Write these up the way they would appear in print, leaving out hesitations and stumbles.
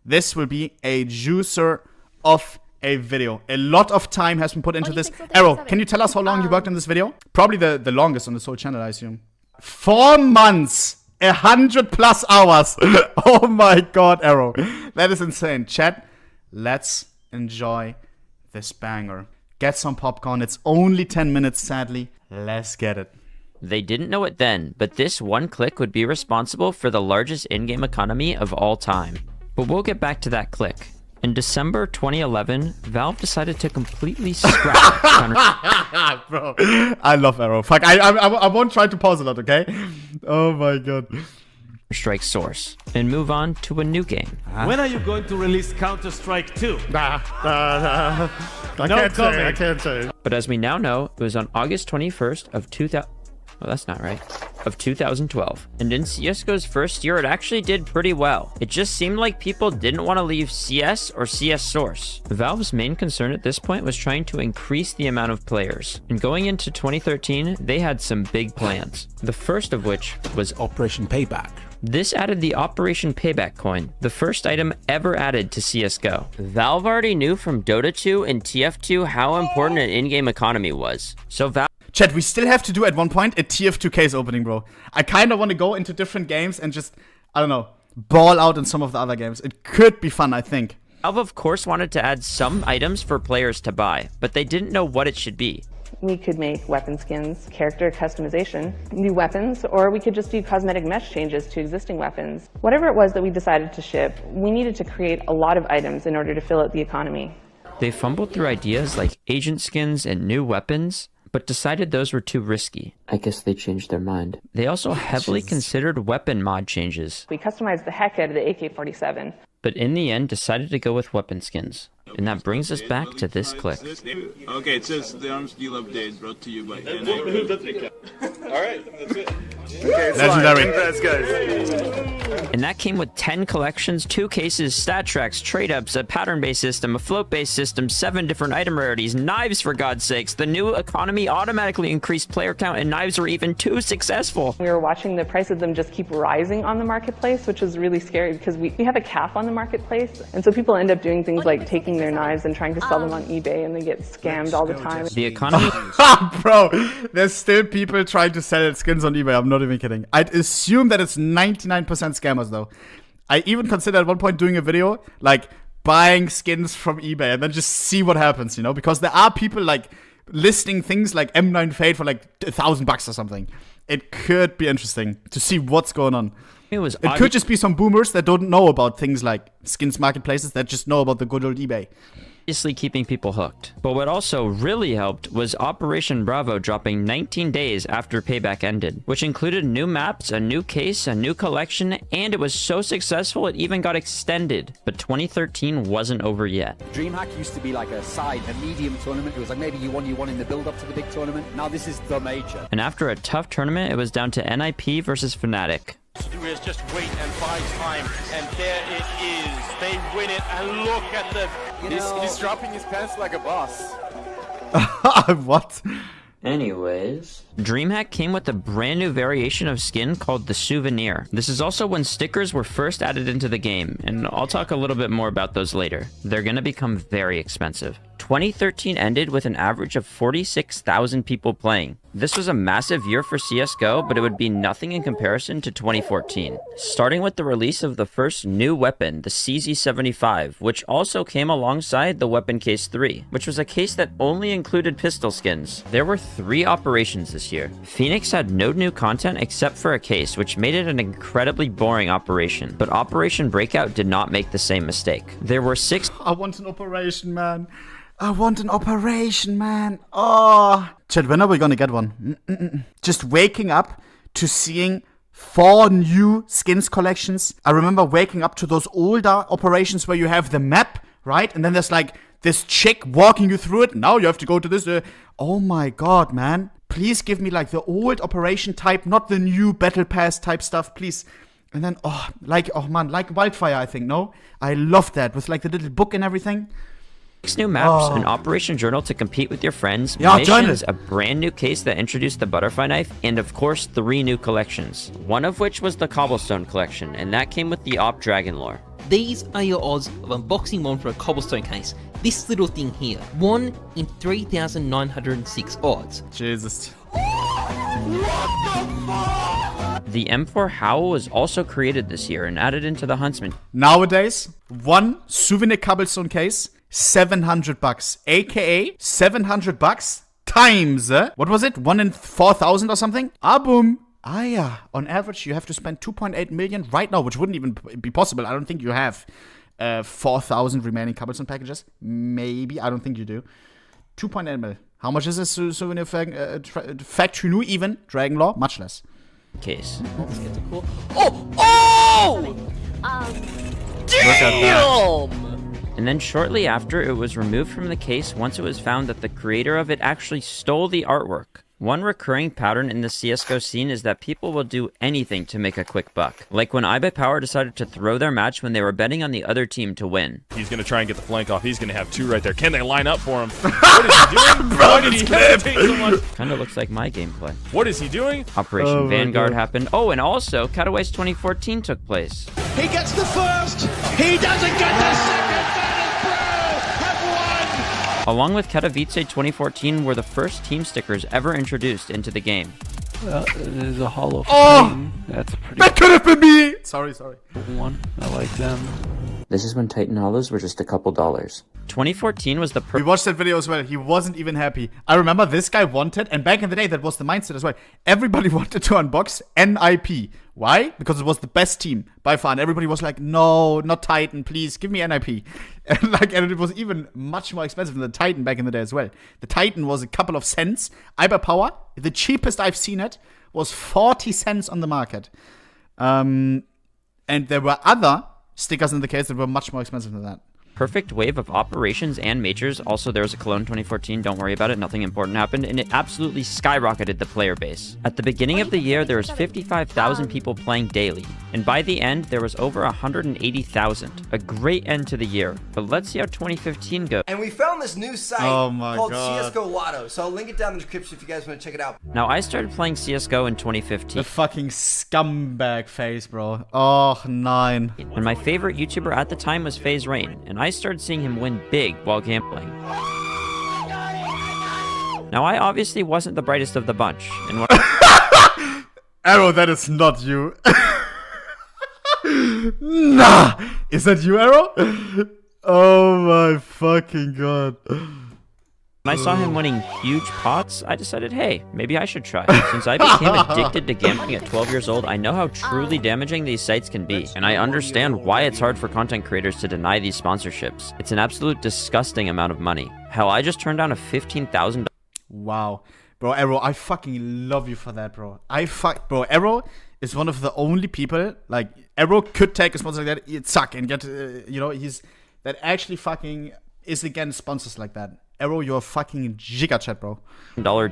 this will be a juicer of a video. A lot of time has been put into this. Arrow, can you tell us how long you worked on this video? Probably the longest on this whole channel, I assume. 4 months. 100+ hours. Oh my god, Arrow. That is insane. Chat, let's enjoy this banger. Get some popcorn. It's only 10 minutes, sadly. Let's get it. They didn't know it then, but this one click would be responsible for the largest in-game economy of all time. But we'll get back to that click. In December 2011, Valve decided to completely scrap Bro, I love Arrow. Fuck, I won't try to pause a lot, okay? Oh my god. Counter-Strike Source and move on to a new game. When are you going to release Counter-Strike 2? I can't say. But as we now know, it was on August 21st of 2000. Oh, that's not right. Of 2012. And in CSGO's first year, it actually did pretty well. It just seemed like people didn't want to leave CS or CS Source. Valve's main concern at this point was trying to increase the amount of players. And going into 2013, they had some big plans. The first of which was Operation Payback. This added the Operation Payback coin, the first item ever added to CSGO. Valve already knew from Dota 2 and TF2 how important an in-game economy was. So Valve... Chat, we still have to do at one point a TF2 case opening, bro. I kind of want to go into different games and just, I don't know, ball out in some of the other games. It could be fun, I think. Valve, of course, wanted to add some items for players to buy, but they didn't know what it should be. We could make weapon skins, character customization, new weapons, or we could just do cosmetic mesh changes to existing weapons. Whatever it was that we decided to ship, we needed to create a lot of items in order to fill out the economy. They fumbled through ideas like agent skins and new weapons, but decided those were too risky. I guess they changed their mind. They also heavily considered weapon mod changes. We customized the heck out of the AK-47. But in the end, decided to go with weapon skins. And that brings us back to this clip. Okay, it says the arms deal update brought to you by NIP. Alright, that's it. Okay, legendary. Congrats, guys. And that came with 10 collections, 2 cases, stat tracks, trade-ups, a pattern-based system, a float-based system, 7 different item rarities, knives for God's sakes. The new economy automatically increased player count and knives were even too successful. We were watching the price of them just keep rising on the marketplace, which was really scary because we have a cap on the marketplace. And so people end up doing things like taking their knives and trying to sell them on eBay, and they get scammed all the time. The economy... Bro, there's still people trying to sell skins on eBay. I'm not even kidding. I'd assume that it's 99% scammers, though. I even considered at one point doing a video, like, buying skins from eBay and then just see what happens, you know? Because there are people, like, listing things like M9 Fade for, like, $1,000 or something. It could be interesting to see what's going on. It could just be some boomers that don't know about things like skins marketplaces, that just know about the good old eBay. Obviously keeping people hooked. But what also really helped was Operation Bravo dropping 19 days after Payback ended, which included new maps, a new case, a new collection, and it was so successful it even got extended. But 2013 wasn't over yet. DreamHack used to be like a medium tournament. It was like maybe you won in the build-up to the big tournament. Now this is the major. And after a tough tournament, it was down to NIP versus Fnatic. To do is just wait and buy time, and there it is. They win it, and look at the... He's dropping his pants like a boss. What? Anyways, DreamHack came with a brand new variation of skin called the Souvenir. This is also when stickers were first added into the game, and I'll talk a little bit more about those later. They're gonna become very expensive. 2013 ended with an average of 46,000 people playing. This was a massive year for CSGO, but it would be nothing in comparison to 2014. Starting with the release of the first new weapon, the CZ75, which also came alongside the Weapon Case 3, which was a case that only included pistol skins. There were 3 operations this year. Phoenix had no new content except for a case, which made it an incredibly boring operation. But Operation Breakout did not make the same mistake. There were 6... I want an operation, man. I want an operation, man. Oh. Chat, when are we gonna get one? Just waking up to seeing 4 new skins collections. I remember waking up to those older operations where you have the map, right? And then there's like this chick walking you through it. Now you have to go to this. Oh my god, man. Please give me like the old operation type, not the new battle pass type stuff, please. And then, oh man, like Wildfire, I think, no? I love that with like the little book and everything. 6 new maps, an Operation Journal to compete with your friends, missions, a brand new case that introduced the butterfly knife, and of course 3 new collections. One of which was the Cobblestone collection, and that came with the Op Dragon lore. These are your odds of unboxing one from a cobblestone case. This little thing here, 1 in 3,906 odds. Jesus. The M4 Howl was also created this year and added into the Huntsman. Nowadays, one souvenir cobblestone case, $700, aka $700 times, what was it? 1 in 4,000 or something? Boom. Yeah. On average, you have to spend 2.8 million right now, which wouldn't even be possible. I don't think you have 4,000 remaining cobblestone packages. Maybe. I don't think you do. 2.8 mil. How much is this souvenir factory new even? Dragon Law? Much less. Case. Oh! Damn! And then shortly after, it was removed from the case once it was found that the creator of it actually stole the artwork. One recurring pattern in the CSGO scene is that people will do anything to make a quick buck. Like when iBuyPower decided to throw their match when they were betting on the other team to win. He's going to try and get the flank off. He's going to have 2 right there. Can they line up for him? What is he doing? Why did he hesitate so much? Kinda looks like my gameplay. What is he doing? Operation Vanguard happened. Oh, and also, Cutaways 2014 took place. He gets the first. He doesn't get the second. Along with Katowice 2014 were the first team stickers ever introduced into the game. There's a Hall of Fame. That's a pretty That could have been me! Sorry. cool one. I like them. This is when Titan Hollows were just a couple dollars. 2014 was the We watched that video as well. He wasn't even happy. I remember this guy wanted, and back in the day, that was the mindset as well. Everybody wanted to unbox NIP. Why? Because it was the best team by far. And everybody was like, no, not Titan, please, give me NIP. And it was even much more expensive than the Titan back in the day as well. The Titan was a couple of cents. iBuyPower, the cheapest I've seen it, was 40 cents on the market. And there were other stickers in the case that were much more expensive than that. perfect wave of operations and majors. Also, there was a Cologne 2014. Don't worry about it. Nothing important happened, and it absolutely skyrocketed the player base. At the beginning of the year, there was 55,000 people playing daily, and by the end, there was over 180,000. A great end to the year, but let's see how 2015 goes. And we found this new site called CSGO Lotto, so I'll link it down in the description if you guys want to check it out. Now, I started playing CSGO in 2015. The fucking scumbag face, bro. Oh, nine. And my favorite YouTuber at the time was FaZe Rain, and I started seeing him win big while gambling. Now, I obviously wasn't the brightest of the bunch, and when Arrow, that is not you. Nah! Is that you, Arrow? Oh my fucking god. When I saw him winning huge pots, I decided, hey, maybe I should try. Since I became addicted to gambling at 12 years old, I know how truly damaging these sites can be, and I understand why it's hard for content creators to deny these sponsorships. It's an absolute disgusting amount of money. Hell, I just turned down a $15,000. Wow. Bro, Arrow, I fucking love you for that, bro. Bro, Arrow is one of the only people, like, Arrow could take a sponsor like that, suck, and get, he's, that actually fucking is against sponsors like that. Arrow, you're a fucking giga-chat, bro.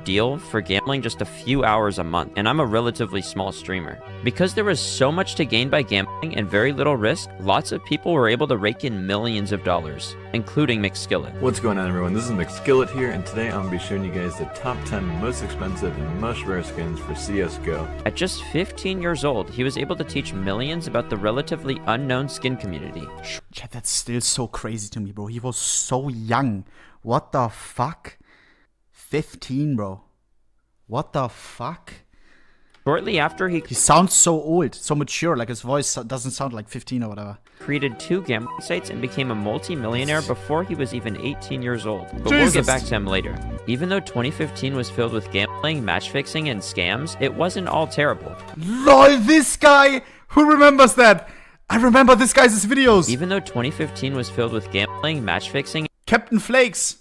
Deal for gambling just a few hours a month, and I'm a relatively small streamer. Because there was so much to gain by gambling and very little risk, lots of people were able to rake in millions of dollars, including McSkillet. What's going on, everyone? This is McSkillet here, and today I'm going to be showing you guys the top 10 most expensive and most rare skins for CSGO. At just 15 years old, he was able to teach millions about the relatively unknown skin community. Chat, that's still so crazy to me, bro. He was so young. What the fuck? 15, bro. What the fuck? Shortly after he sounds so old, so mature, like his voice doesn't sound like 15 or whatever. Created 2 gambling sites and became a multi-millionaire before he was even 18 years old. But we'll get back to him later. Even though 2015 was filled with gambling, match fixing, and scams, it wasn't all terrible. LOL, this guy! Who remembers that? I remember this guy's videos! Even though 2015 was filled with gambling, match fixing, Captain Flakes.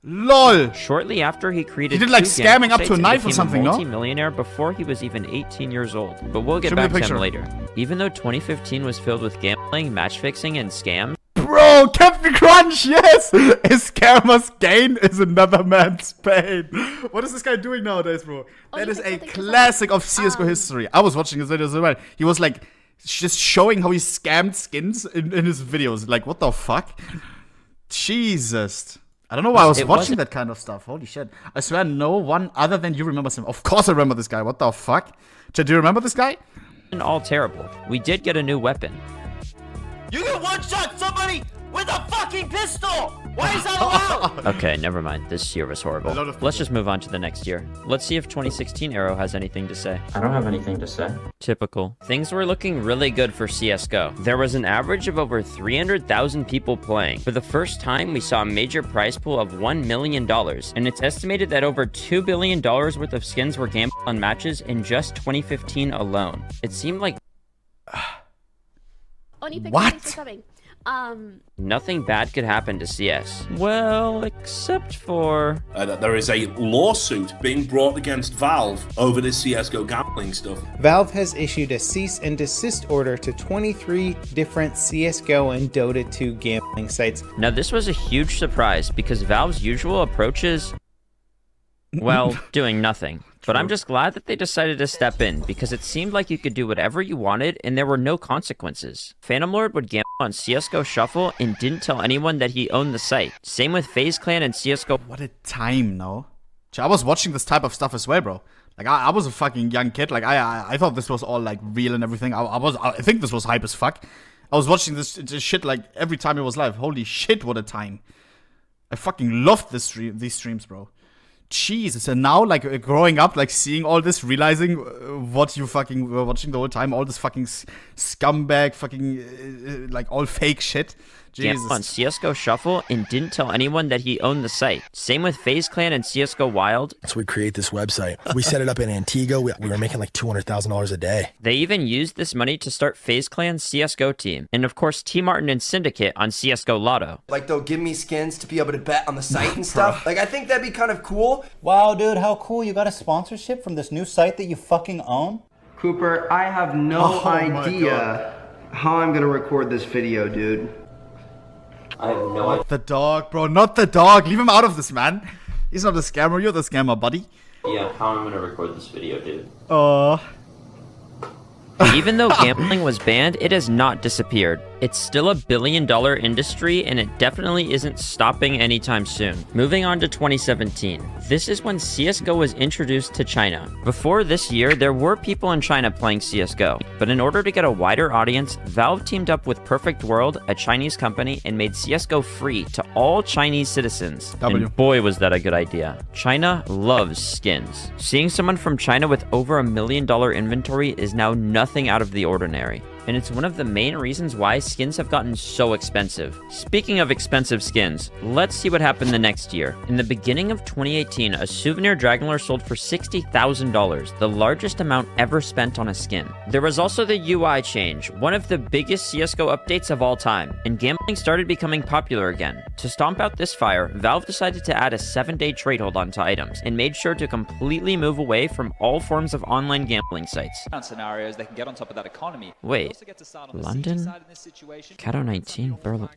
LOL. Shortly after he created, he did like scamming up to a knife or something, no? Multi-millionaire before he was even 18 years old. But we'll get back to him later. Even though 2015 was filled with gambling, match fixing, and scams. Bro, Captain Crunch, yes! A scammer's gain is another man's pain. What is this guy doing nowadays, bro? That is a classic of CSGO history. I was watching his videos as well. He was like just showing how he scammed skins in his videos. Like, what the fuck? Jesus. I don't know why I was watching that kind of stuff. Holy shit. I swear no one other than you remembers him. Of course I remember this guy. What the fuck? Chat, do you remember this guy? All terrible. We did get a new weapon. You can one-shot somebody with a fucking pistol! Why is that allowed? Okay, never mind. This year was horrible. Let's just move on to the next year. Let's see if 2016 Arrow has anything to say. I don't have anything to say. Typical. Things were looking really good for CSGO. There was an average of over 300,000 people playing. For the first time, we saw a major prize pool of $1 million, and it's estimated that over $2 billion worth of skins were gambled on matches in just 2015 alone. It seemed like... What? Nothing bad could happen to CS. Well, except for... there is a lawsuit being brought against Valve over this CSGO gambling stuff. Valve has issued a cease and desist order to 23 different CSGO and Dota 2 gambling sites. Now, this was a huge surprise because Valve's usual approach is, well, doing nothing. But I'm just glad that they decided to step in, because it seemed like you could do whatever you wanted and there were no consequences. Phantom Lord would gamble on CSGO Shuffle and didn't tell anyone that he owned the site. Same with FaZe Clan and CSGO. What a time, no? I was watching this type of stuff as well, bro. Like, I was a fucking young kid. Like, I thought this was all, like, real and everything. I think this was hype as fuck. I was watching this shit, like, every time it was live. Holy shit, what a time. I fucking loved these streams, bro. Jesus, and now, like, growing up, like, seeing all this, realizing what you fucking were watching the whole time, all this fucking scumbag, fucking, like, all fake shit. Jesus. Gambled on CSGO Shuffle and didn't tell anyone that he owned the site. Same with FaZe Clan and CSGO Wild. So we create this website. We set it up in Antigua. We were making like $200,000 a day. They even used this money to start FaZe Clan's CSGO team. And of course, T. Martin and Syndicate on CSGO Lotto. Like, they'll give me skins to be able to bet on the site and stuff. Like, I think that'd be kind of cool. Wow, dude, how cool. You got a sponsorship from this new site that you fucking own? Cooper, I have no idea how I'm gonna record this video, dude. I have no idea. Not the dog, bro. Not the dog. Leave him out of this, man. He's not a scammer. You're the scammer, buddy. Yeah, how am I gonna record this video, dude? Even though gambling was banned, it has not disappeared. It's still a billion-dollar industry, and it definitely isn't stopping anytime soon. Moving on to 2017. This is when CSGO was introduced to China. Before this year, there were people in China playing CSGO, but in order to get a wider audience, Valve teamed up with Perfect World, a Chinese company, and made CSGO free to all Chinese citizens. And boy, was that a good idea. China loves skins. Seeing someone from China with over $1 million inventory is now nothing out of the ordinary. And it's one of the main reasons why skins have gotten so expensive. Speaking of expensive skins, let's see what happened the next year. In the beginning of 2018, a souvenir Dragonlord sold for $60,000, the largest amount ever spent on a skin. There was also the UI change, one of the biggest CSGO updates of all time, and gambling started becoming popular again. To stomp out this fire, Valve decided to add a 7-day trade hold onto items, and made sure to completely move away from all forms of online gambling sites. Scenarios, they can get on top of that economy. Wait. London? Cato 19? Berlin?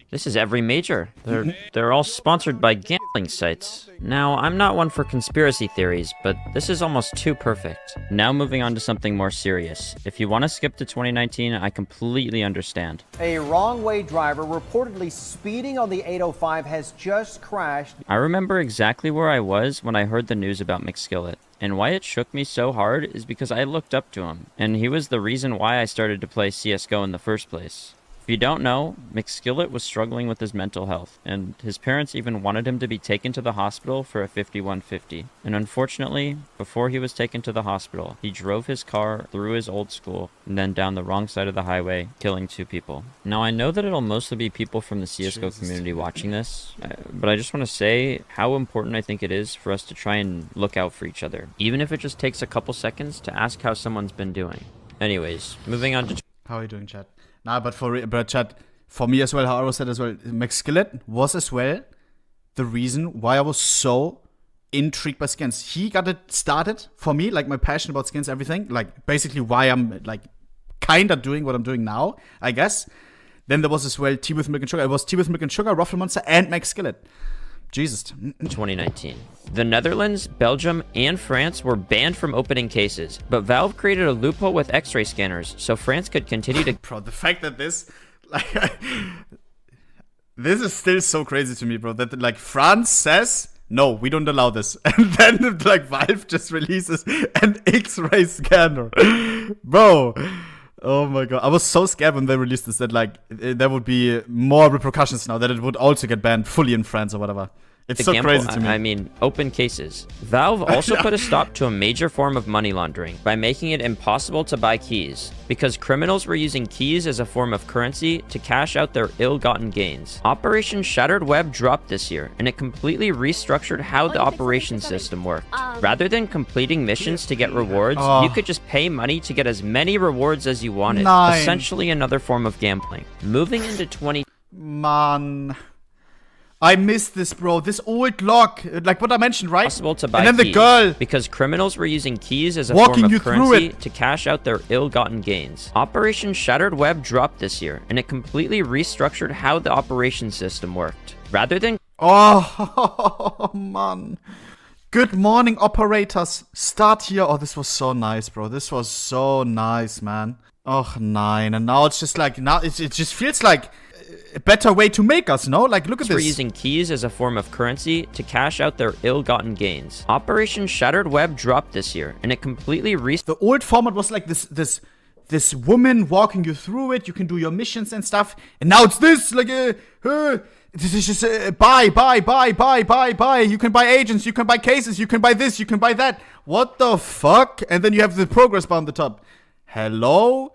This is every major. They're all sponsored by gambling sites. Now, I'm not one for conspiracy theories, but this is almost too perfect. Now moving on to something more serious. If you want to skip to 2019, I completely understand. A wrong-way driver reportedly speeding on the 805 has just crashed. I remember exactly where I was when I heard the news about McSkillet. And why it shook me so hard is because I looked up to him, and he was the reason why I started to play CSGO in the first place. If you don't know, McSkillet was struggling with his mental health, and his parents even wanted him to be taken to the hospital for a 5150. And unfortunately, before he was taken to the hospital, he drove his car through his old school, and then down the wrong side of the highway, killing 2 people. Now, I know that it'll mostly be people from the CSGO community watching this, but I just want to say how important I think it is for us to try and look out for each other, even if it just takes a couple seconds to ask how someone's been doing. Anyways, moving on to... How are you doing, chat? Nah, but chat, for me as well, how I was said as well, McSkillet was as well the reason why I was so intrigued by skins. He got it started for me, like my passion about skins, everything, like basically why I'm like kind of doing what I'm doing now, I guess. Then there was as well Tea with Milk and Sugar. It was Tea with Milk and Sugar, Ruffle Monster, and McSkillet. Jesus. 2019. The Netherlands, Belgium, and France were banned from opening cases, but Valve created a loophole with X-ray scanners, so France could continue to... Bro, the fact that this... Like, this is still so crazy to me, bro, that, like, France says, no, we don't allow this. And then, like, Valve just releases an X-ray scanner. Bro, Oh my god. I was so scared when they released this that like there would be more repercussions now, that it would also get banned fully in France or whatever. It's so crazy to me. I mean, open cases. Valve also put a stop to a major form of money laundering by making it impossible to buy keys, because criminals were using keys as a form of currency to cash out their ill-gotten gains. Operation Shattered Web dropped this year, and it completely restructured how the operations system worked. Rather than completing missions to get rewards, you could just pay money to get as many rewards as you wanted. Essentially another form of gambling. Moving into 20... Man... I miss this, bro. This old lock, like what I mentioned, right? Possible to buy and then keys, the girl, because criminals were using keys as a form of currency to cash out their ill-gotten gains. Operation Shattered Web dropped this year, and it completely restructured how the operation system worked. Rather than oh man, good morning, operators. Start here. Oh, this was so nice, bro. This was so nice, man. Oh, nine, and now it's just like it just feels like a better way to make us, no? Like, look at this. We're using keys as a form of currency to cash out their ill-gotten gains. Operation Shattered Web dropped this year, and it completely The old format was like this woman walking you through it. You can do your missions and stuff. And now it's this, like, this is just buy. You can buy agents, you can buy cases, you can buy this, you can buy that. What the fuck? And then you have the progress bar on the top. Hello?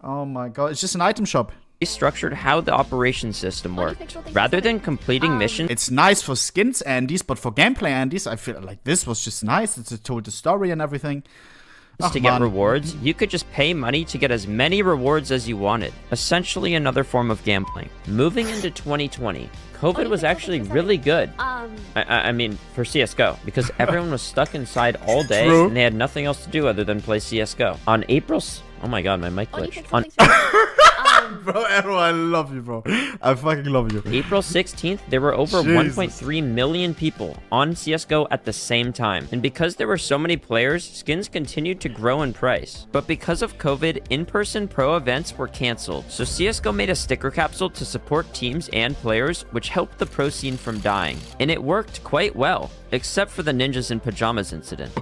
Oh my god, it's just an item shop. Restructured how the operation system worked. Rather than completing missions... It's nice for skins Andes, but for gameplay Andes, I feel like this was just nice. It told the story and everything. To get rewards, you could just pay money to get as many rewards as you wanted. Essentially another form of gambling. Moving into 2020, COVID was actually really good. I mean, for CSGO, because everyone was stuck inside all day and they had nothing else to do other than play CSGO. On April... Oh my god, my mic glitched. Bro, Arrow, I love you, bro. I fucking love you. April 16th, there were over 1.3 million people on CSGO at the same time. And because there were so many players, skins continued to grow in price. But because of COVID, in-person pro events were canceled. So CSGO made a sticker capsule to support teams and players, which helped the pro scene from dying. And it worked quite well, except for the ninjas in pajamas incident.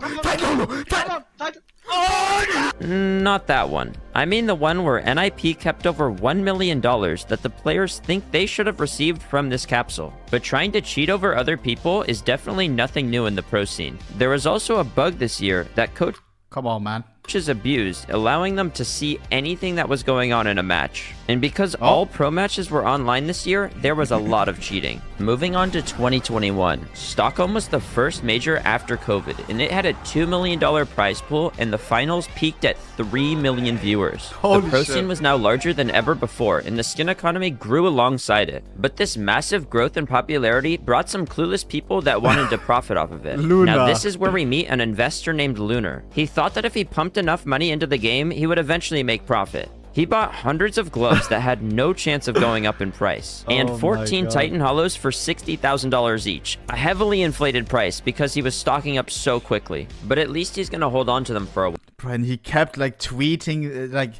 Not that one. I mean the one where NIP kept over $1 million that the players think they should have received from this capsule. But trying to cheat over other people is definitely nothing new in the pro scene. There was also a bug this year that coaches abused, allowing them to see anything that was going on in a match. And because all pro matches were online this year, there was a lot of cheating. Moving on to 2021, Stockholm was the first major after COVID, and it had a $2 million prize pool, and the finals peaked at 3 million viewers. The pro scene was now larger than ever before, and the skin economy grew alongside it. But this massive growth in popularity brought some clueless people that wanted to profit off of it. Now this is where we meet an investor named Lunar. He thought that if he pumped enough money into the game, he would eventually make profit. He bought hundreds of gloves that had no chance of going up in price, and 14 Titan Hollows for $60,000 each. A heavily inflated price because he was stocking up so quickly, but at least he's gonna hold on to them for a while. And he kept like tweeting, like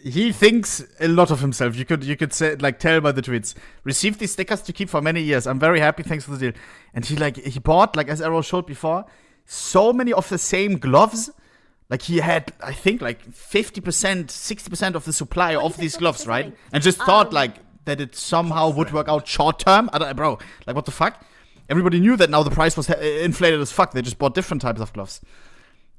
he thinks a lot of himself. You could say, like, tell by the tweets. Received these stickers to keep for many years. I'm very happy. Thanks for the deal. And he bought, like as Arrow showed before, so many of the same gloves. Like, he had, I think, like 50%, 60% of the supply of these gloves, right? And just thought, like, that it somehow would work out short term. Bro, like, what the fuck? Everybody knew that now the price was inflated as fuck. They just bought different types of gloves.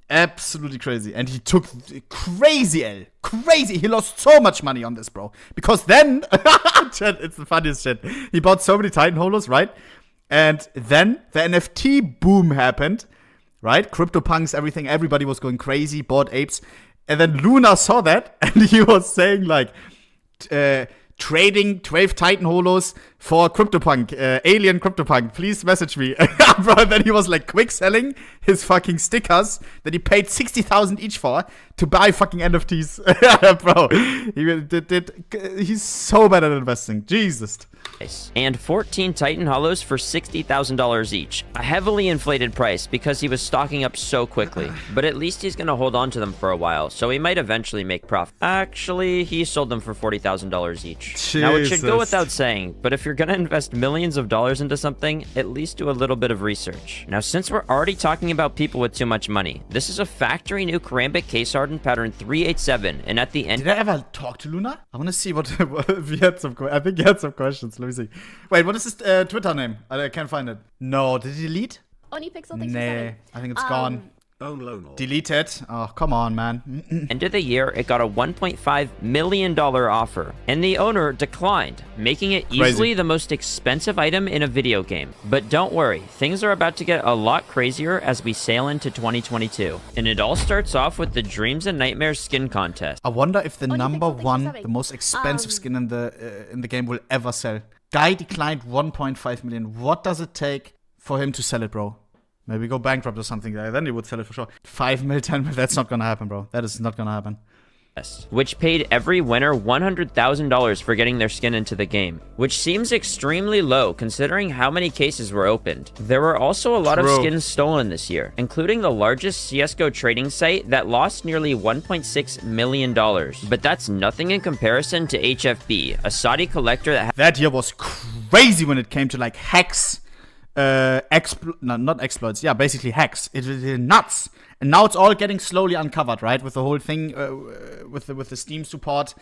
Absolutely crazy. And he took crazy L. Crazy. He lost so much money on this, bro. Because then, it's the funniest shit. He bought so many Titan Hollows, right? And then the NFT boom happened. Right? CryptoPunks, everything, everybody was going crazy, bought apes. And then Luna saw that, and he was saying, like, trading 12 Titan Hollows for CryptoPunk, alien CryptoPunk, please message me. Bro, and then he was, like, quick selling his fucking stickers that he paid 60,000 each for to buy fucking NFTs. Bro, he's so bad at investing. Jesus. And 14 Titan Hollows for $60,000 each. A heavily inflated price because he was stocking up so quickly. But at least he's gonna hold on to them for a while, so he might eventually make profit. Actually, he sold them for $40,000 each. Jesus. Now, it should go without saying, but if you're you're gonna invest millions of dollars into something, at least do a little bit of research. Now, since we're already talking about people with too much money, this is a factory new Karambit case hardened pattern 387, and at the end... Did I ever talk to Luna? I want to see what if he had some. I think he had some questions. Let me see. Wait, what is his Twitter name? I can't find it. No, did he delete? ohnepixel, thanks for Nah, I think it's gone. Own Deleted. Oh, come on, man. End of the year, it got a $1.5 million offer, and the owner declined, making it easily the most expensive item in a video game. But don't worry, things are about to get a lot crazier as we sail into 2022. And it all starts off with the Dreams and Nightmares skin contest. I wonder if the number one, the most expensive skin in the game will ever sell. Guy declined 1.5 million. What does it take for him to sell it, bro? Maybe go bankrupt or something. Then he would sell it for sure. 5 mil, 10 mil. That's not gonna happen, bro. That is not gonna happen. Which paid every winner $100,000 for getting their skin into the game, which seems extremely low considering how many cases were opened. There were also a lot of skins stolen this year, including the largest CSGO trading site that lost nearly $1.6 million. But that's nothing in comparison to HFB, a Saudi collector that year was crazy when it came to like hacks. Not exploits. Yeah, basically hacks. It was nuts. And now it's all getting slowly uncovered, right? With the whole thing, with the Steam support,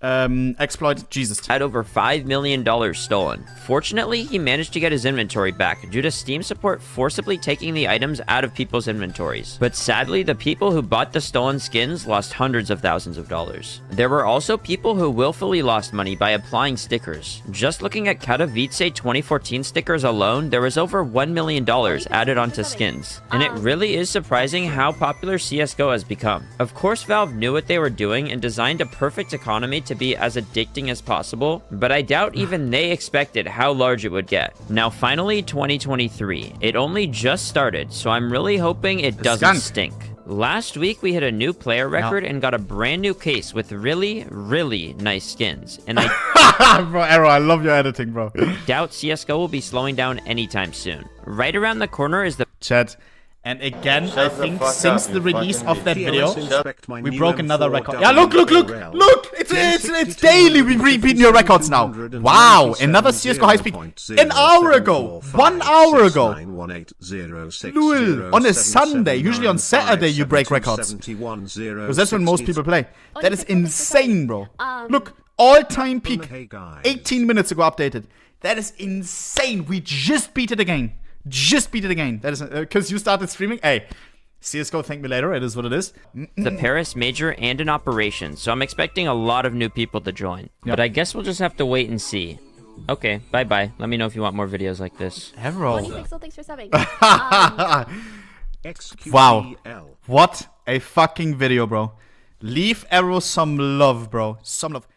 exploit. Jesus. Had over $5 million stolen. Fortunately, he managed to get his inventory back due to Steam support forcibly taking the items out of people's inventories. But sadly, the people who bought the stolen skins lost hundreds of thousands of dollars. There were also people who willfully lost money by applying stickers. Just looking at Katowice 2014 stickers alone, there was over $1 million added onto skins. And it really is surprising how popular CSGO has become. Of course, Valve knew what they were doing and designed a perfect economy to be as addicting as possible, but I doubt even they expected how large it would get. Now finally, 2023. It only just started, so I'm really hoping it doesn't stink. Last week, we hit a new player record and got a brand new case with really, really nice skins. And I bro, Arrow, I love your editing, bro. doubt CSGO will be slowing down anytime soon. Right around the corner is the chat. And again, I think since the release of that video, we broke another record. Yeah, look! It's daily we repeat new records now. Wow, another CSGO high speed. An hour ago, 1 hour ago. Lul, on a Sunday, usually on Saturday you break records. Because that's when most people play. That is insane, bro. Look, all-time peak. 18 minutes ago updated. That is insane. We just beat it again. That is because you started streaming. Hey, CSGO, thank me later. It is what it is. The Paris major and an operation, so I'm expecting a lot of new people to join. Yep. But I guess we'll just have to wait and see. Okay, bye-bye. Let me know if you want more videos like this. ohnepixel, thanks for subbing. Wow. What a fucking video, bro. Leave Arrow some love, bro. Some love.